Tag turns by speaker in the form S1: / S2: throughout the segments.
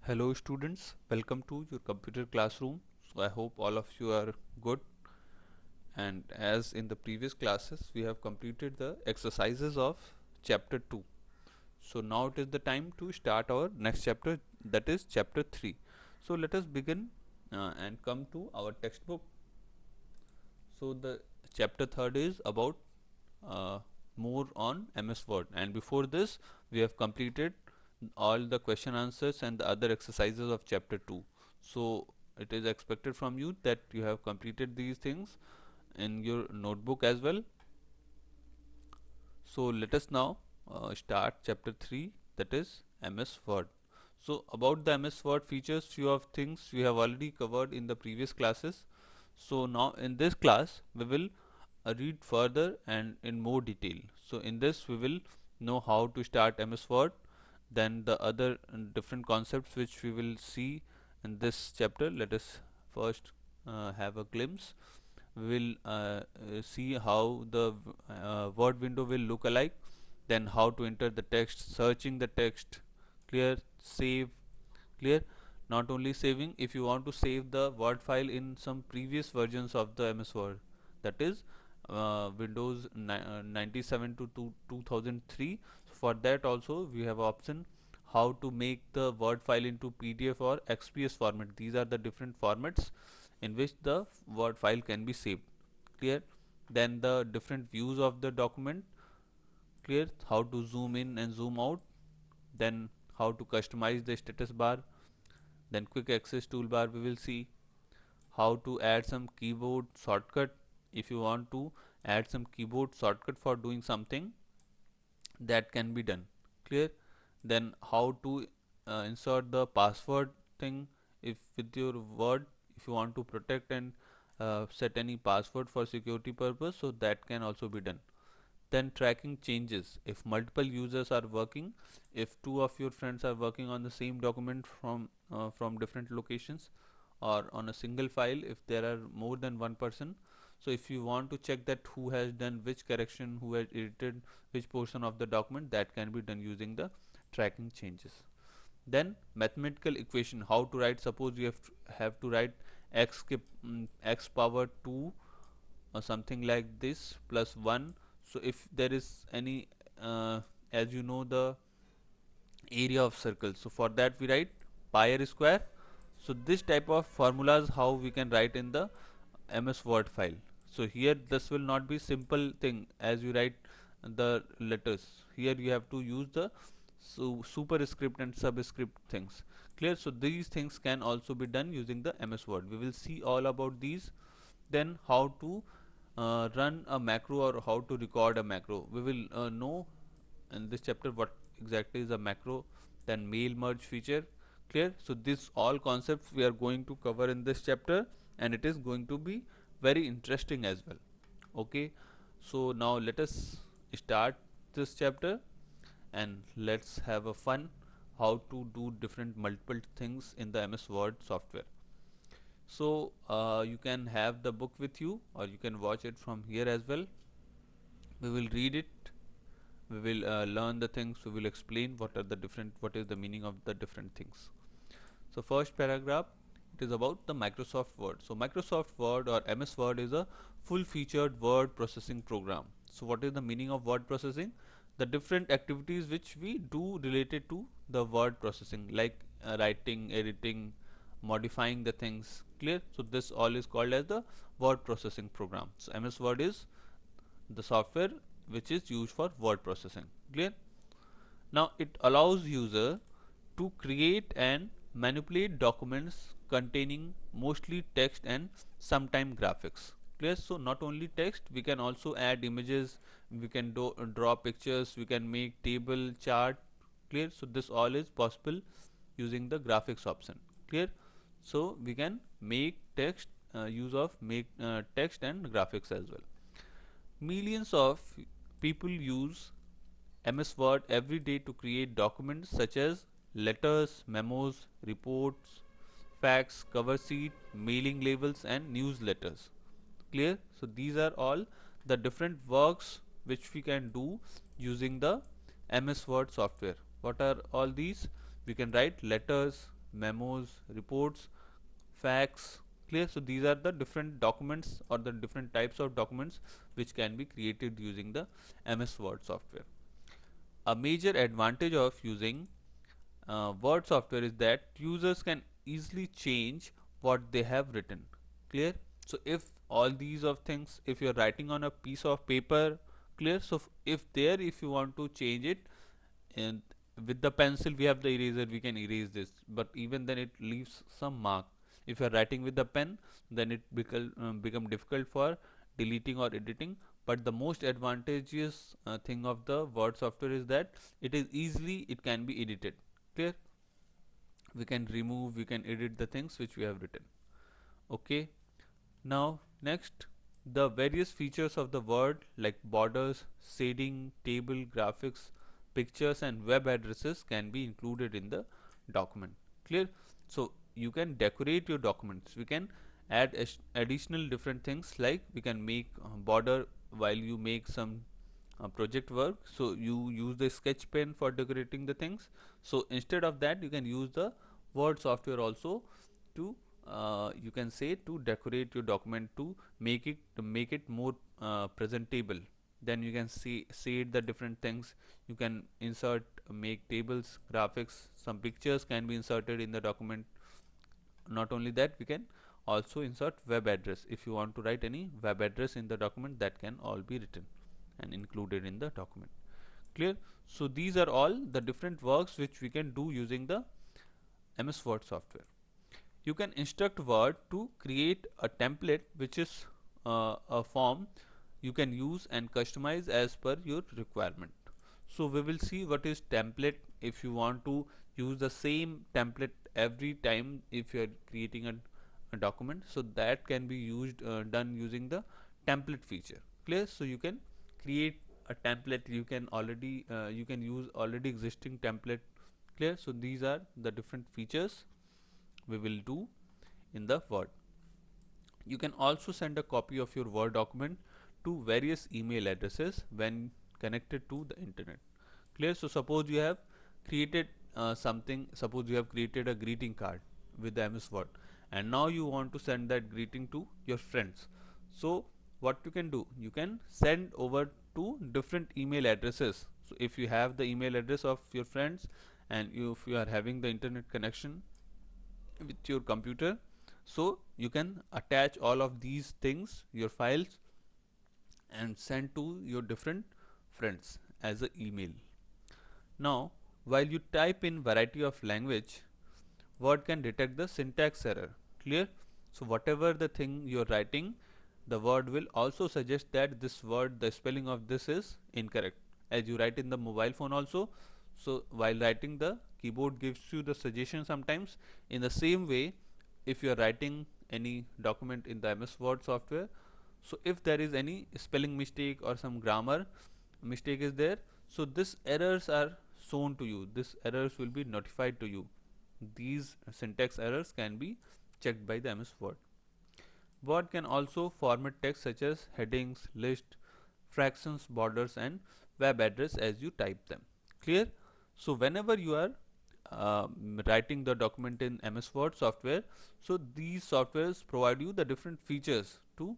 S1: Hello students, welcome to your computer classroom. So I hope all of you are good, and as in the previous classes we have completed the exercises of chapter 2. So now it is the time to start our next chapter, that is chapter 3. So let us begin and come to our textbook. So the chapter 3rd is about uh, more on MS Word, and before this we have completed all the question answers and the other exercises of chapter 2. So it is expected from you that you have completed these things in your notebook as well. So let us now start chapter 3, that is MS Word. So about the MS Word features, few of things we have already covered in the previous classes. So now in this class we will read further and in more detail. So in this we will know how to start MS Word, then the other different concepts which we will see in this chapter. Let us first have a glimpse. We will see how the word window will look alike, then how to enter the text, searching the text, clear, save, clear. Not only saving, if you want to save the word file in some previous versions of the MS Word, that is Windows 97 to 2003. For that also we have option how to make the word file into PDF or XPS format. These are the different formats in which the word file can be saved, clear. Then the different views of the document, clear, how to zoom in and zoom out, then how to customize the status bar, then quick access toolbar we will see, how to add some keyboard shortcut. If you want to add some keyboard shortcut for doing something, that can be done, clear. Then how to insert the password thing, if with your word, if you want to protect and set any password for security purpose, so that can also be done. Then tracking changes, if multiple users are working, if two of your friends are working on the same document from different locations, or on a single file if there are more than one person. So if you want to check that who has done which correction, who has edited which portion of the document, that can be done using the tracking changes. Then mathematical equation, how to write, suppose you have to write x power 2 or something like this plus 1. So if there is any as you know the area of circle, so for that we write pi r square. So this type of formulas how we can write in the MS Word file. So here this will not be simple thing as you write the letters. Here you have to use the superscript and subscript things, clear. So these things can also be done using the MS Word. We will see all about these. Then how to run a macro or how to record a macro, we will know in this chapter what exactly is a macro. Then mail merge feature, clear. So this all concepts we are going to cover in this chapter, and it is going to be very interesting as well. Okay, so now let us start this chapter and let's have a fun how to do different multiple things in the MS Word software. So you can have the book with you or you can watch it from here as well. We will read it, we will learn the things, we will explain what are the different, what is the meaning of the different things. So first paragraph, it is about the Microsoft Word. So Microsoft Word or MS Word is a full featured word processing program. So what is the meaning of word processing? The different activities which we do related to the word processing, like writing, editing, modifying the things, clear. So this all is called as the word processing program. So MS Word is the software which is used for word processing, clear. Now it allows user to create and manipulate documents containing mostly text and sometime graphics, clear. So not only text, we can also add images, we can draw pictures, we can make table, chart, clear. So this all is possible using the graphics option, clear. So we can make text use of make text and graphics as well. Millions of people use MS Word every day to create documents such as letters, memos, reports, facts, cover sheet, mailing labels and newsletters. Clear? So these are all the different works which we can do using the MS Word software. What are all these? We can write letters, memos, reports, facts. Clear? So these are the different documents or the different types of documents which can be created using the MS Word software. A major advantage of using Word software is that users can easily change what they have written. Clear? So if all these of things, if you're writing on a piece of paper, clear? So if you want to change it, and with the pencil we have the eraser, we can erase this, but even then it leaves some mark. If you are writing with the pen, then it become difficult for deleting or editing. But the most advantageous thing of the Word software is that it can be edited. Clear? We can remove, we can edit the things which we have written. Okay, now next, the various features of the Word like borders, shading, table, graphics, pictures and web addresses can be included in the document. Clear? So you can decorate your documents. We can add additional different things, like we can make border while you make some project work. So you use the sketch pen for decorating the things. So instead of that, you can use the Word software also to you can say to decorate your document, to make it more presentable. Then you can see the different things. You can insert, make tables, graphics, some pictures can be inserted in the document. Not only that, we can also insert web address. If you want to write any web address in the document, that can all be written and included in the document. Clear? So these are all the different works which we can do using the MS Word software. You can instruct Word to create a template, which is a form you can use and customize as per your requirement. So we will see what is template. If you want to use the same template every time if you are creating a document, so that can be used done using the template feature. Clear? So you can create a template, you can use already existing template. Clear? So these are the different features we will do in the Word. You can also send a copy of your Word document to various email addresses when connected to the internet. Clear? So suppose you have created suppose you have created a greeting card with the MS Word, and now you want to send that greeting to your friends. So what you can do, you can send over to different email addresses. So if you have the email address of your friends, and if you are having the internet connection with your computer, so you can attach all of these things, your files, and send to your different friends as an email. Now while you type in variety of language, Word can detect the syntax error. Clear? So whatever the thing you're writing, the Word will also suggest that this word, the spelling of this is incorrect, as you write in the mobile phone also. So while writing, the keyboard gives you the suggestion sometimes. In the same way, if you are writing any document in the MS Word software, so if there is any spelling mistake or some grammar mistake is there, so this errors are shown to you, this errors will be notified to you. These syntax errors can be checked by the MS Word. Word can also format text such as headings, list, fractions, borders and web address as you type them. Clear? So whenever you are writing the document in MS Word software, so these softwares provide you the different features to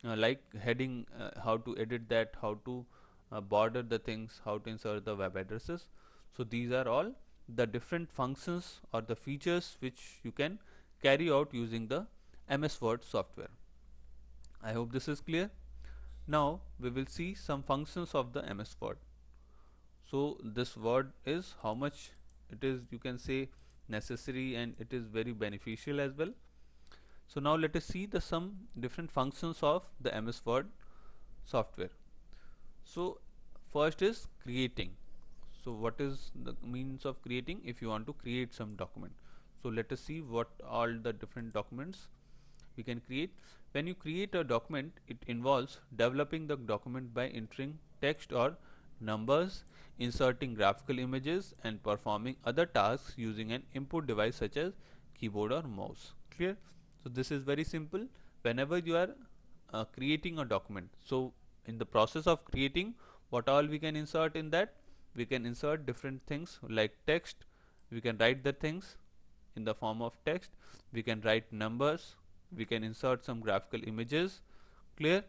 S1: like heading, how to edit that, how to border the things, how to insert the web addresses. So these are all the different functions or the features which you can carry out using the MS Word software. I hope this is clear. Now we will see some functions of the MS Word. So this word is how much it is, you can say, necessary, and it is very beneficial as well. So now let us see the some different functions of the MS Word software. So first is creating. So what is the means of creating? If you want to create some document, so let us see what all the different documents we can create. When you create a document, it involves developing the document by entering text or numbers, inserting graphical images and performing other tasks using an input device such as keyboard or mouse. Clear? So this is very simple. Whenever you are creating a document, so in the process of creating, what all we can insert in that, we can insert different things like text, we can write the things in the form of text, we can write numbers, we can insert some graphical images. Clear?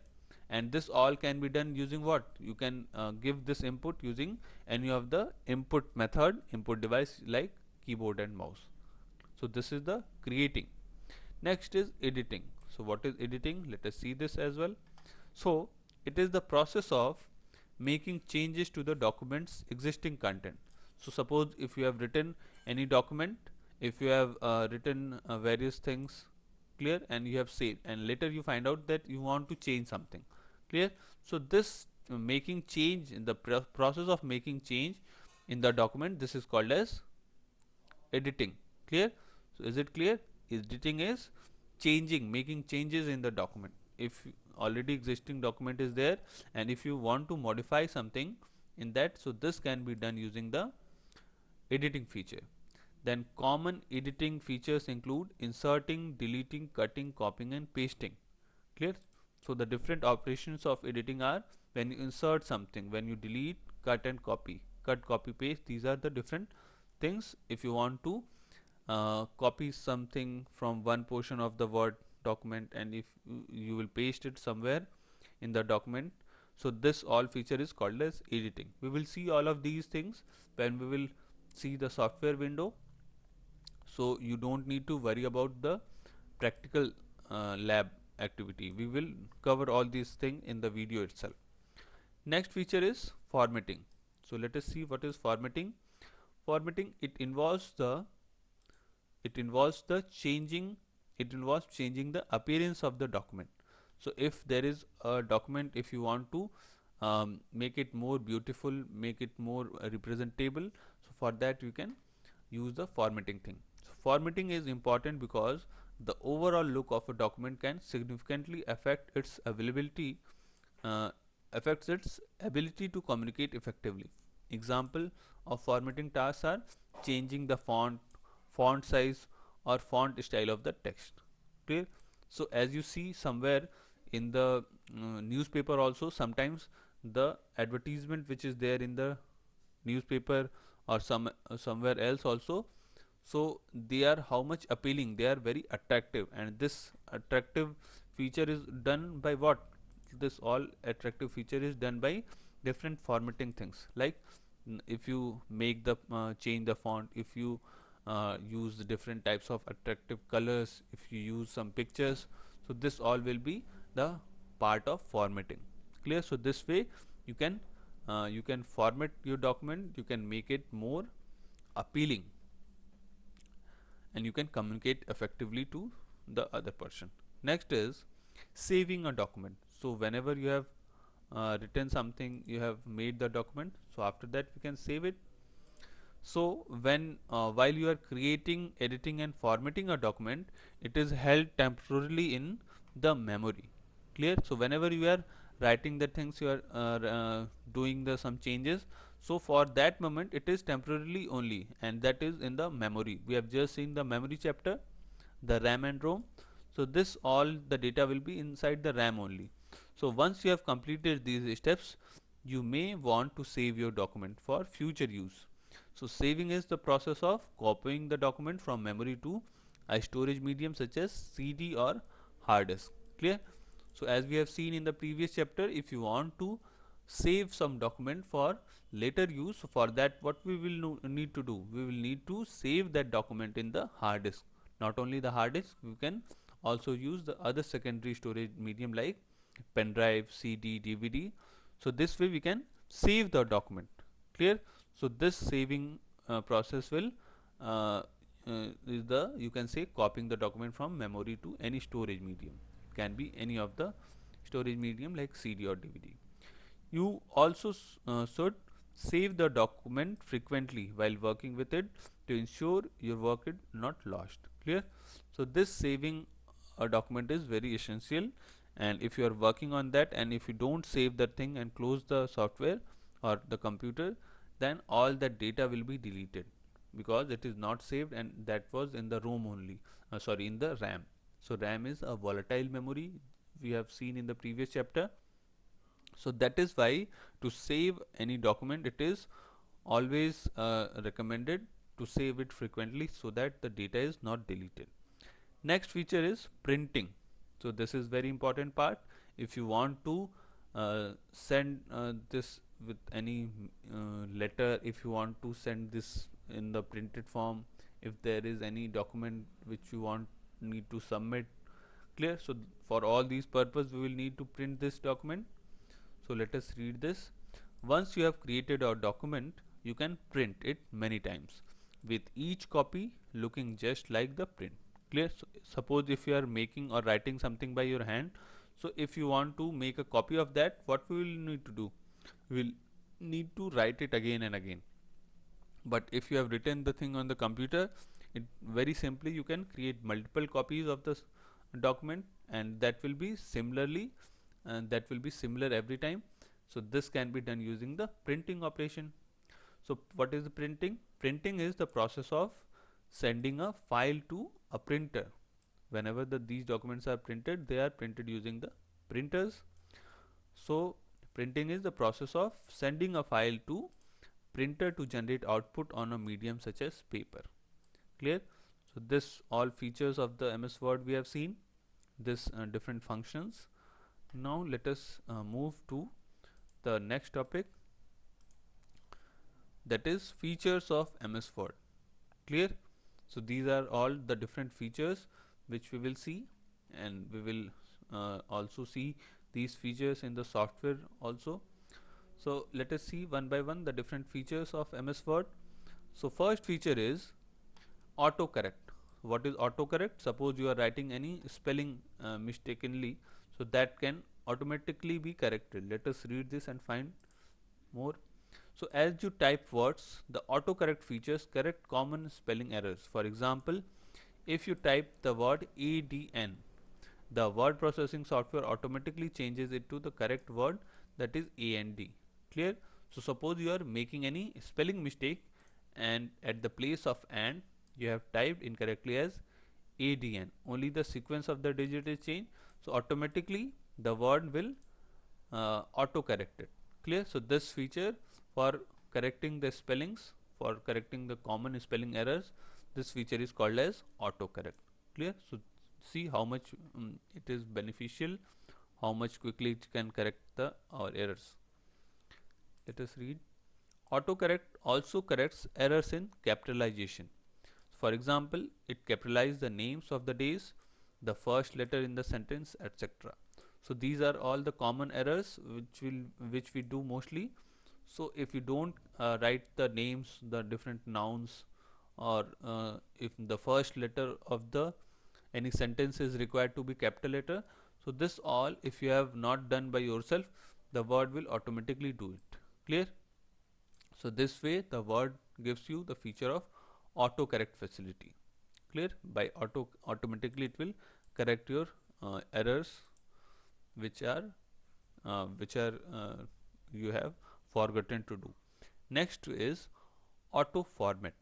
S1: And this all can be done using what? You can give this input using any of the input method, input device like keyboard and mouse. So this is the creating. Next is editing. So what is editing? Let us see this as well. So it is the process of making changes to the document's existing content. So suppose if you have written any document, if you have written various things, clear, and you have saved, and later you find out that you want to change something, clear. So this making change, in the process of making change in the document, this is called as editing. Clear? So is it clear? Editing is changing, making changes in the document. If already existing document is there and if you want to modify something in that, so this can be done using the editing feature. Then common editing features include inserting, deleting, cutting, copying and pasting. Clear? So the different operations of editing are when you insert something, when you delete, cut and copy. Cut, copy, paste, these are the different things. If you want to copy something from one portion of the Word document and if you will paste it somewhere in the document, so this all feature is called as editing. We will see all of these things when we will see the software window, so you don't need to worry about the practical lab activity. We will cover all these things in the video itself. Next feature is formatting. So let us see what is formatting. Formatting, it involves changing the appearance of the document. So if there is a document, if you want to make it more beautiful, make it more representable, so for that you can use the formatting thing. So formatting is important because the overall look of a document can significantly uh, affects its ability to communicate effectively. Example of formatting tasks are changing the font size or font style of the text. Clear? So as you see somewhere in the newspaper also, sometimes the advertisement which is there in the newspaper or somewhere else also, so they are how much appealing, they are very attractive, and this attractive feature is done by what? This all attractive feature is done by different formatting things, like if you make the change the font, if you use different types of attractive colors, if you use some pictures, so this all will be the part of formatting. Clear? So this way you can format your document, you can make it more appealing and you can communicate effectively to the other person. Next is saving a document. So whenever you have written something, you have made the document, so after that we can save it. So when while you are creating, editing and formatting a document, it is held temporarily in the memory. Clear? So whenever you are writing the things, you are doing the some changes, so for that moment it is temporarily only, and that is in the memory. We have just seen the memory chapter, the RAM and ROM. So this all the data will be inside the RAM only. So once you have completed these steps, you may want to save your document for future use. So saving is the process of copying the document from memory to a storage medium such as CD or hard disk. Clear? So as we have seen in the previous chapter, if you want to save some document for later use, for that what we will need to do? We will need to save that document in the hard disk. Not only the hard disk, we can also use the other secondary storage medium like pen drive, CD, DVD. So this way we can save the document. Clear? So this saving process will is the, you can say, copying the document from memory to any storage medium. It can be any of the storage medium like CD or DVD. You also should save the document frequently while working with it to ensure your work is not lost. Clear? So this saving a document is very essential, and if you are working on that and if you don't save that thing and close the software or the computer, then all that data will be deleted because it is not saved and that was in the ROM only, sorry, in the RAM. So RAM is a volatile memory, we have seen in the previous chapter. So that is why to save any document, it is always recommended to save it frequently so that the data is not deleted. Next feature is printing. So this is very important part. If you want to send this with any letter, if you want to send this in the printed form, if there is any document which you want need to submit, clear. So for all these purpose we will need to print this document. So let us read this. Once you have created a document, you can print it many times with each copy looking just like the print. Clear? So suppose if you are making or writing something by your hand, so if you want to make a copy of that, what we will need to do? We will need to write it again and again. But if you have written the thing on the computer, it very simply you can create multiple copies of this document, and that will be similar every time. So this can be done using the printing operation. So what is the printing? Printing is the process of sending a file to a printer. Whenever these documents are printed, they are printed using the printers. So printing is the process of sending a file to printer to generate output on a medium such as paper. Clear? So this all features of the MS Word we have seen, this different functions. Now let us move to the next topic, that is features of MS Word. Clear? So these are all the different features which we will see, and we will also see these features in the software also. So let us see one by one the different features of MS Word. So first feature is autocorrect. What is autocorrect? Suppose you are writing any spelling mistakenly, so that can automatically be corrected. Let us read this and find more. So as you type words, the autocorrect features correct common spelling errors. For example, if you type the word ADN, the word processing software automatically changes it to the correct word, that is AND. Clear? So suppose you are making any spelling mistake, and at the place of AND you have typed incorrectly as ADN. Only the sequence of the digit is changed, so automatically the word will auto correct it. Clear? So this feature for correcting the spellings, for correcting the common spelling errors, this feature is called as autocorrect. Clear? So see how much it is beneficial, how much quickly it can correct our errors. Let us read. Autocorrect also corrects errors in capitalization. For example, it capitalizes the names of the days, the first letter in the sentence, etc. So these are all the common errors which we do mostly. So if you don't write the names, the different nouns, or if the first letter of the any sentence is required to be capital letter, so this all if you have not done by yourself, the word will automatically do it. Clear? So this way the word gives you the feature of autocorrect facility. Clear? By automatically it will correct your errors which are you have forgotten to do. Next is auto format.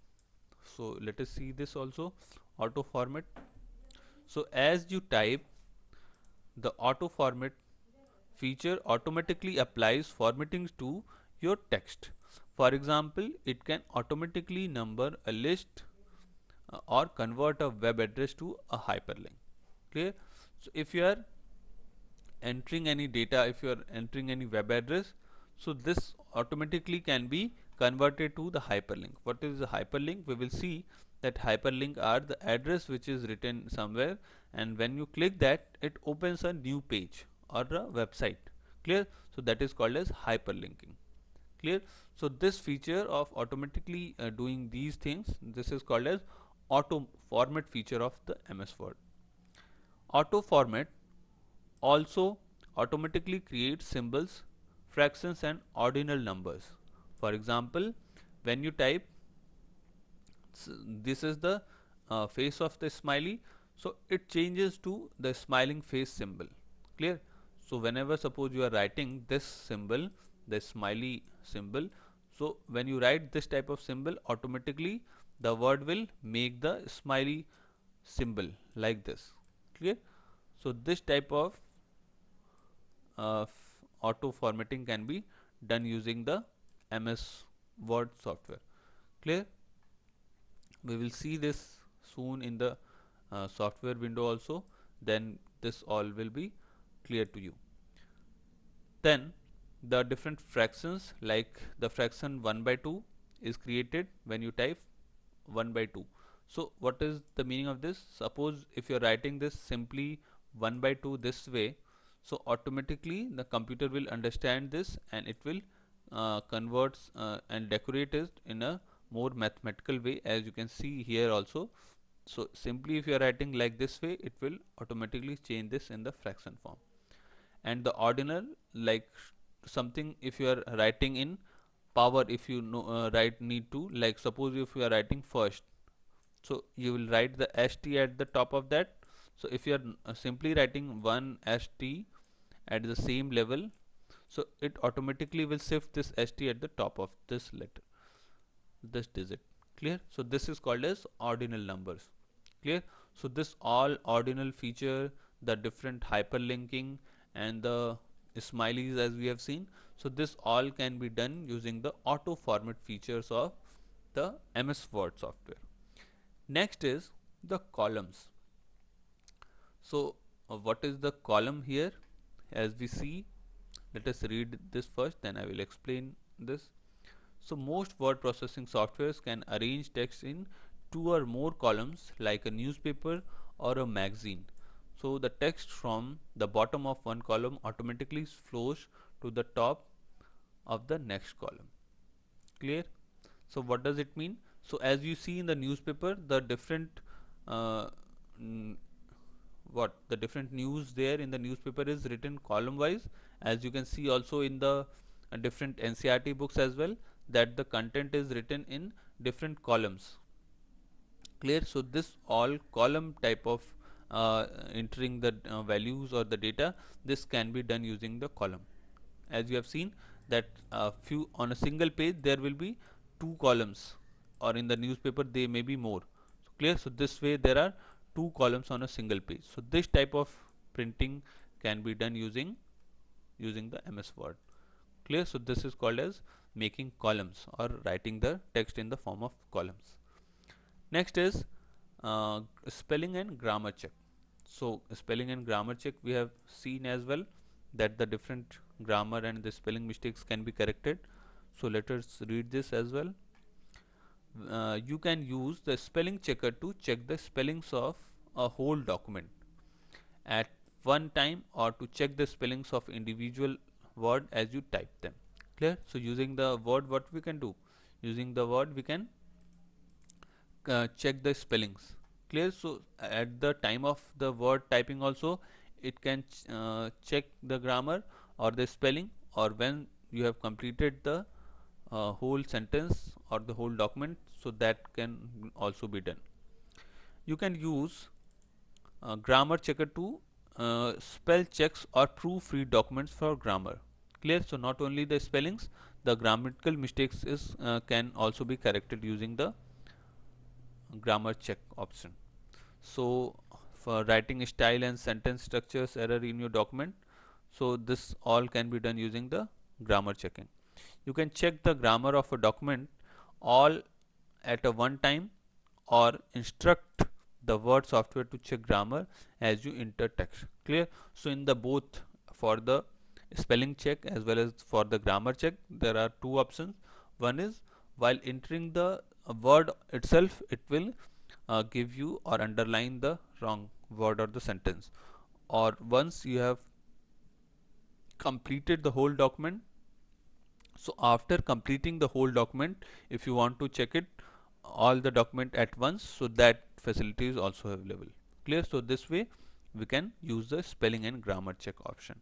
S1: So let us see this also, auto format. So as you type, the auto format feature automatically applies formatting to your text. For example, it can automatically number a list or convert a web address to a hyperlink. Clear? So if you are entering any data, if you are entering any web address, so this automatically can be converted to the hyperlink. What is a hyperlink? We will see that hyperlink are the address which is written somewhere, and when you click that, it opens a new page or a website. Clear? So that is called as hyperlinking. Clear? So this feature of automatically doing these things, this is called as auto format feature of the MS Word. Auto format also automatically creates symbols, fractions and ordinal numbers. For example, when you type this is the face of the smiley, so it changes to the smiling face symbol. Clear? So whenever suppose you are writing this symbol, the smiley symbol, so when you write this type of symbol, automatically the word will make the smiley symbol like this. Clear? So this type of auto formatting can be done using the MS Word software. Clear? We will see this soon in the software window also. Then this all will be clear to you. Then the different fractions, like the fraction 1 by 2 is created when you type 1 by 2. So what is the meaning of this? Suppose if you're writing this simply 1 by 2 this way, so automatically the computer will understand this and it will convert and decorate it in a more mathematical way, as you can see here also. So simply if you are writing like this way, it will automatically change this in the fraction form. And the ordinal, like something if you are writing in power, if you know write need to, like suppose if you are writing first, so you will write the st at the top of that. So if you are simply writing 1 st at the same level, so it automatically will shift this st at the top of this letter, this digit. Clear? So this is called as ordinal numbers. Clear? So this all ordinal feature, the different hyperlinking and the smileys as we have seen, so this all can be done using the auto format features of the MS Word software. Next is the columns. So what is the column here? As we see, let us read this first, then I will explain this. So most word processing softwares can arrange text in 2 or more columns, like a newspaper or a magazine. So the text from the bottom of one column automatically flows to the top of the next column. Clear? So what does it mean? So as you see in the newspaper, the different uh, what the different news there in the newspaper is written column wise, as you can see also in the different NCERT books as well, that the content is written in different columns. Clear? So this all column type of entering the values or the data, this can be done using the column. As you have seen that few on a single page there will be 2 columns, or in the newspaper they may be more. So clear? So this way there are 2 columns on a single page. So this type of printing can be done using the MS Word. Clear? So this is called as making columns or writing the text in the form of columns. Next is spelling and grammar check. So spelling and grammar check we have seen as well, that the different grammar and the spelling mistakes can be corrected. So let us read this as well. You can use the spelling checker to check the spellings of a whole document at one time, or to check the spellings of individual word as you type them. Clear? So using the word, what we can do? Using the word we can check the spellings. Clear? So at the time of the word typing also, it can check the grammar or the spelling, or when you have completed the whole sentence or the whole document, so that can also be done. You can use grammar checker to spell checks or proofread documents for grammar. Clear? So not only the spellings, the grammatical mistakes is can also be corrected using the grammar check option. So for writing style and sentence structures error in your document, so this all can be done using the grammar checking. You can check the grammar of a document all at a one time, or instruct the word software to check grammar as you enter text. Clear? So in the both, for the spelling check as well as for the grammar check, there are 2 options. One is while entering the word itself, it will give you or underline the wrong word or the sentence, or once you have completed the whole document, so after completing the whole document, if you want to check it all the document at once, so that facility is also available. Clear? So this way we can use the spelling and grammar check option.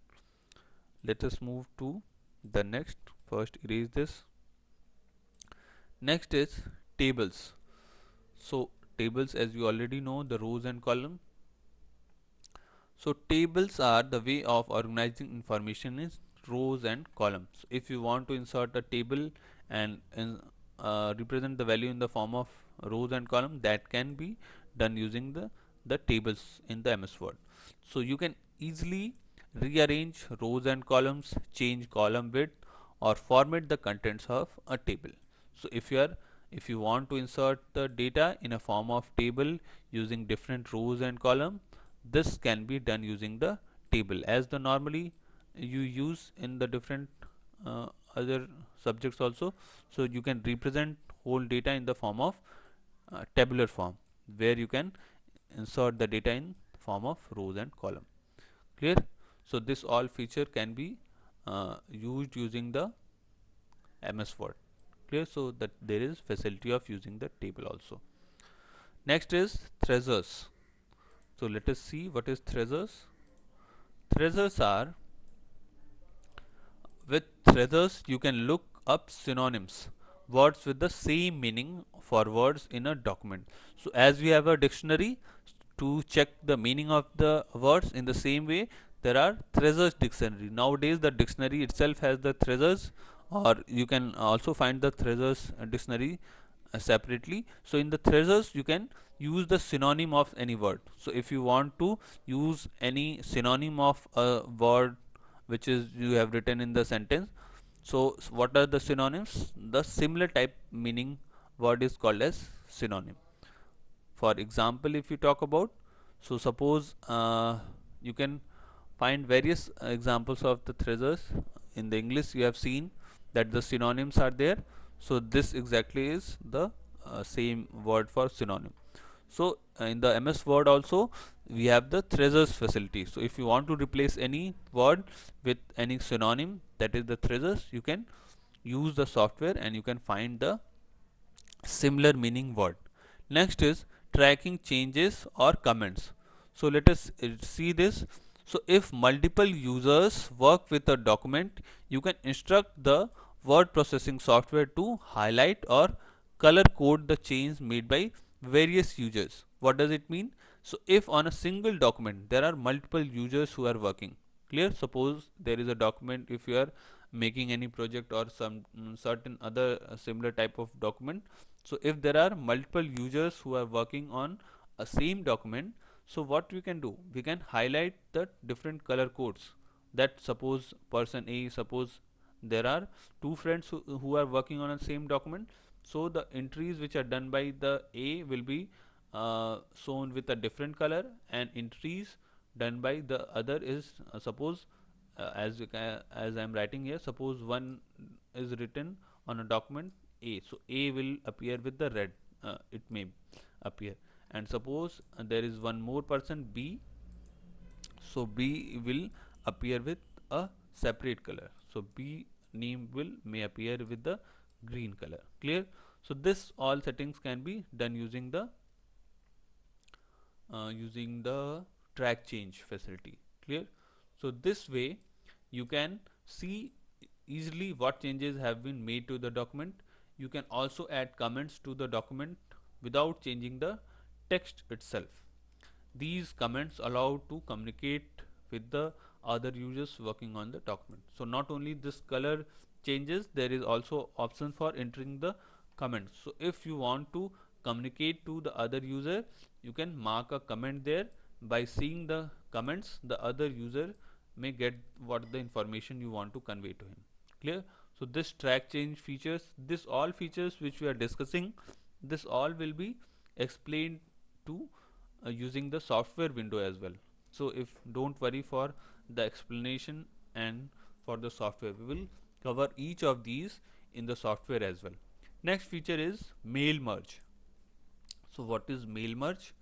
S1: Let us move to the next. First erase this. Next is tables. So tables, as you already know, the rows and column. So tables are the way of organizing information in rows and columns. If you want to insert a table and represent the value in the form of rows and column, that can be done using the tables in the MS Word. So you can easily rearrange rows and columns, change column width, or format the contents of a table. So if you are If you want to insert the data in a form of table using different rows and column, this can be done using the table as the normally you use in the different uh, other subjects also. So you can represent whole data in the form of tabular form, where you can insert the data in form of rows and column. Clear? So this all feature can be used using the MS Word. Clear? So that there is facility of using the table also. Next is thrasers. So let us see what is thrasers. Thrasers are, with thrasers you can look up synonyms, words with the same meaning for words in a document. So as we have a dictionary to check the meaning of the words, in the same way there are thrasers dictionary. Nowadays the dictionary itself has the thrasers, or you can also find the thrasers dictionary separately. So in the thrasers you can use the synonym of any word. So if you want to use any synonym of a word which is you have written in the sentence, so what are the synonyms? The similar type meaning word is called as synonym. For example, if you talk about, so suppose you can find various examples of the thrasers in the English. You have seen that the synonyms are there. So this exactly is the same word for synonym. So in the MS Word also we have the thrasers facility. So if you want to replace any word with any synonym, that is the thrasers, you can use the software and you can find the similar meaning word. Next is tracking changes or comments. So let us see this. So if multiple users work with a document, you can instruct the word processing software to highlight or color code the change made by various users. What does it mean? So if on a single document there are multiple users who are working, clear? Suppose there is a document, if you are making any project or some certain other similar type of document. So if there are multiple users who are working on a same document, so what we can do, we can highlight the different color codes. That suppose person A, suppose there are two friends who are working on a same document, so the entries which are done by the A will be shown with a different color, and entries done by the other is suppose as I am writing here, suppose one is written on a document A, so A will appear with the red, it may appear, and suppose there is one more person B, so B will appear with a separate color, so B name will may appear with the green color. Clear? So this all settings can be done using the track change facility. Clear? So this way you can see easily what changes have been made to the document. You can also add comments to the document without changing the text itself. These comments allow to communicate with the other users working on the document. So not only this color changes, there is also option for entering the comments. So if you want to communicate to the other user, you can mark a comment there. By seeing the comments, the other user may get what the information you want to convey to him. Clear? So this track change features, this all features which we are discussing, this all will be explained to using the software window as well. So if don't worry for the explanation and for the software, we will cover each of these in the software as well. Next feature is mail merge. So what is mail merge?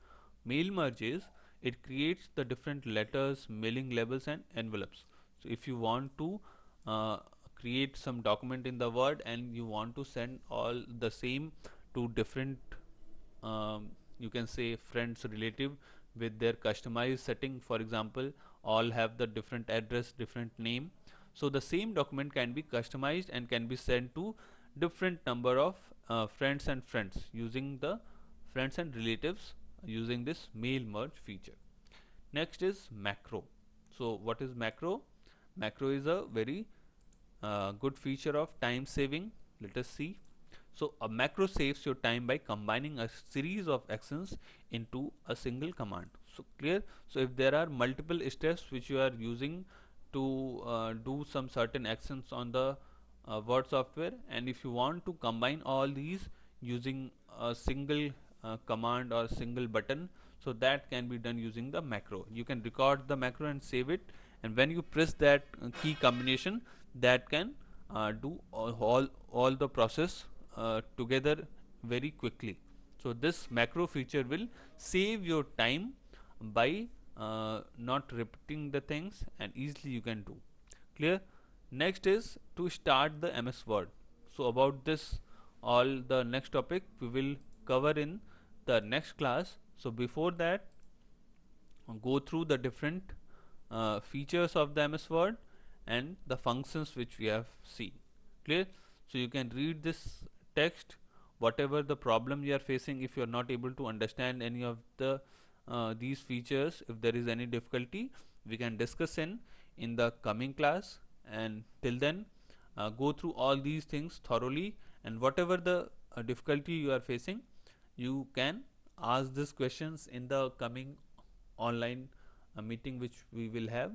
S1: Mail merge is, it creates the different letters, mailing labels and envelopes. So if you want to uh, create some document in the Word and you want to send all the same to different you can say friends, relative, with their customized setting, for example all have the different address, different name, so the same document can be customized and can be sent to different number of friends using the friends and relatives using this mail merge feature. Next is macro. So what is macro? Macro is a very good feature of time saving. Let us see. So a macro saves your time by combining a series of actions into a single command. So clear? So if there are multiple steps which you are using to do some certain actions on the Word software, and if you want to combine all these, using a single command or single button. So that can be done using the macro. You can record the macro and save it, and when you press that key combination, that can do all the process together very quickly. So this macro feature will save your time by not repeating the things, and easily you can do. Clear? Next is to start the MS Word. So about this, all the next topic we will cover in the next class. So before that, go through the different features of the MS Word and the functions which we have seen. Clear? So you can read this text, whatever the problem you are facing. If you are not able to understand any of the these features, if there is any difficulty, we can discuss in the coming class. And till then, go through all these things thoroughly, and whatever the difficulty you are facing, you can ask these questions in the coming online meeting which we will have.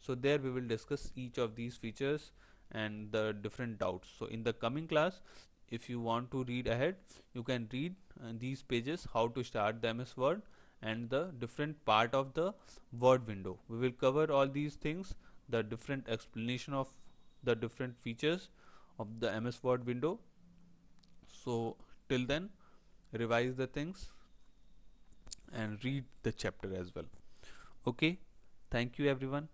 S1: So there we will discuss each of these features and the different doubts. So in the coming class, if you want to read ahead, you can read these pages, how to start the MS Word and the different part of the Word window. We will cover all these things, the different explanation of the different features of the MS Word window. So till then, revise the things and read the chapter as well. Okay, thank you everyone.